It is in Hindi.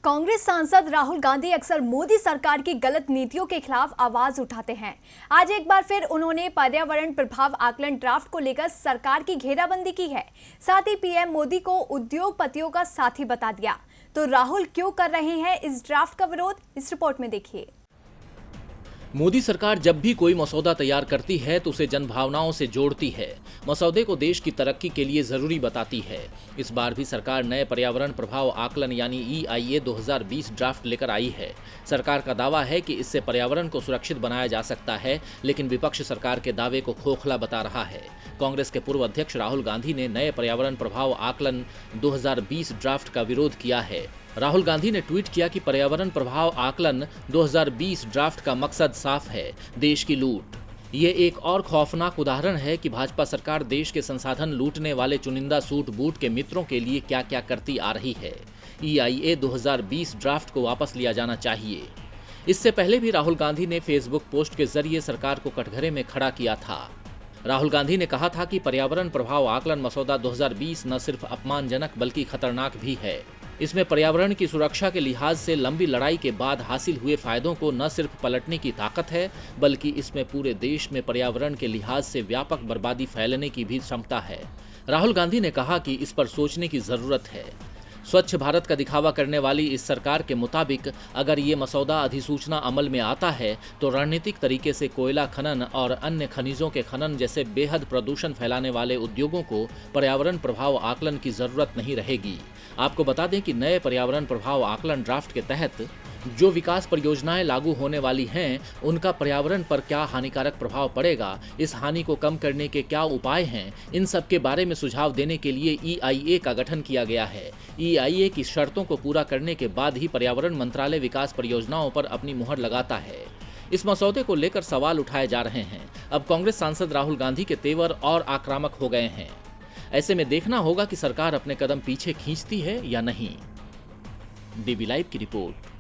कांग्रेस सांसद राहुल गांधी अक्सर मोदी सरकार की गलत नीतियों के खिलाफ आवाज उठाते हैं। आज एक बार फिर उन्होंने पर्यावरण प्रभाव आकलन ड्राफ्ट को लेकर सरकार की घेराबंदी की है। साथ ही पीएम मोदी को उद्योगपतियों का साथी बता दिया। तो राहुल क्यों कर रहे हैं इस ड्राफ्ट का विरोध, इस रिपोर्ट में देखिए। मोदी सरकार जब भी कोई मसौदा तैयार करती है तो उसे जनभावनाओं से जोड़ती है, मसौदे को देश की तरक्की के लिए जरूरी बताती है। इस बार भी सरकार नए पर्यावरण प्रभाव आकलन यानी EIA 2020 ड्राफ्ट लेकर आई है। सरकार का दावा है कि इससे पर्यावरण को सुरक्षित बनाया जा सकता है, लेकिन विपक्ष सरकार के दावे को खोखला बता रहा है। कांग्रेस के पूर्व अध्यक्ष राहुल गांधी ने नए पर्यावरण प्रभाव आकलन 2020 ड्राफ्ट का विरोध किया है। राहुल गांधी ने ट्वीट किया कि पर्यावरण प्रभाव आकलन 2020 ड्राफ्ट का मकसद साफ है, देश की लूट। ये एक और खौफनाक उदाहरण है कि भाजपा सरकार देश के संसाधन लूटने वाले चुनिंदा सूट बूट के मित्रों के लिए क्या क्या करती आ रही है। EIA 2020 ड्राफ्ट को वापस लिया जाना चाहिए। इससे पहले भी राहुल गांधी ने फेसबुक पोस्ट के जरिए सरकार को कटघरे में खड़ा किया था। राहुल गांधी ने कहा था कि पर्यावरण प्रभाव आकलन मसौदा 2020 न सिर्फ अपमानजनक बल्कि खतरनाक भी है। इसमें पर्यावरण की सुरक्षा के लिहाज से लंबी लड़ाई के बाद हासिल हुए फायदों को न सिर्फ पलटने की ताकत है, बल्कि इसमें पूरे देश में पर्यावरण के लिहाज से व्यापक बर्बादी फैलने की भी क्षमता है। राहुल गांधी ने कहा कि इस पर सोचने की जरूरत है। स्वच्छ भारत का दिखावा करने वाली इस सरकार के मुताबिक अगर ये मसौदा अधिसूचना अमल में आता है तो रणनीतिक तरीके से कोयला खनन और अन्य खनिजों के खनन जैसे बेहद प्रदूषण फैलाने वाले उद्योगों को पर्यावरण प्रभाव आकलन की जरूरत नहीं रहेगी। आपको बता दें कि नए पर्यावरण प्रभाव आकलन ड्राफ्ट के तहत जो विकास परियोजनाएं लागू होने वाली हैं, उनका पर्यावरण पर क्या हानिकारक प्रभाव पड़ेगा, इस हानि को कम करने के क्या उपाय हैं, इन सब के बारे में सुझाव देने के लिए EIA का गठन किया गया है। EIA की शर्तों को पूरा करने के बाद ही पर्यावरण मंत्रालय विकास परियोजनाओं पर अपनी मुहर लगाता है। इस मसौदे को लेकर सवाल उठाए जा रहे हैं। अब कांग्रेस सांसद राहुल गांधी के तेवर और आक्रामक हो गए हैं। ऐसे में देखना होगा कि सरकार अपने कदम पीछे खींचती है या नहीं। DB लाइव की रिपोर्ट।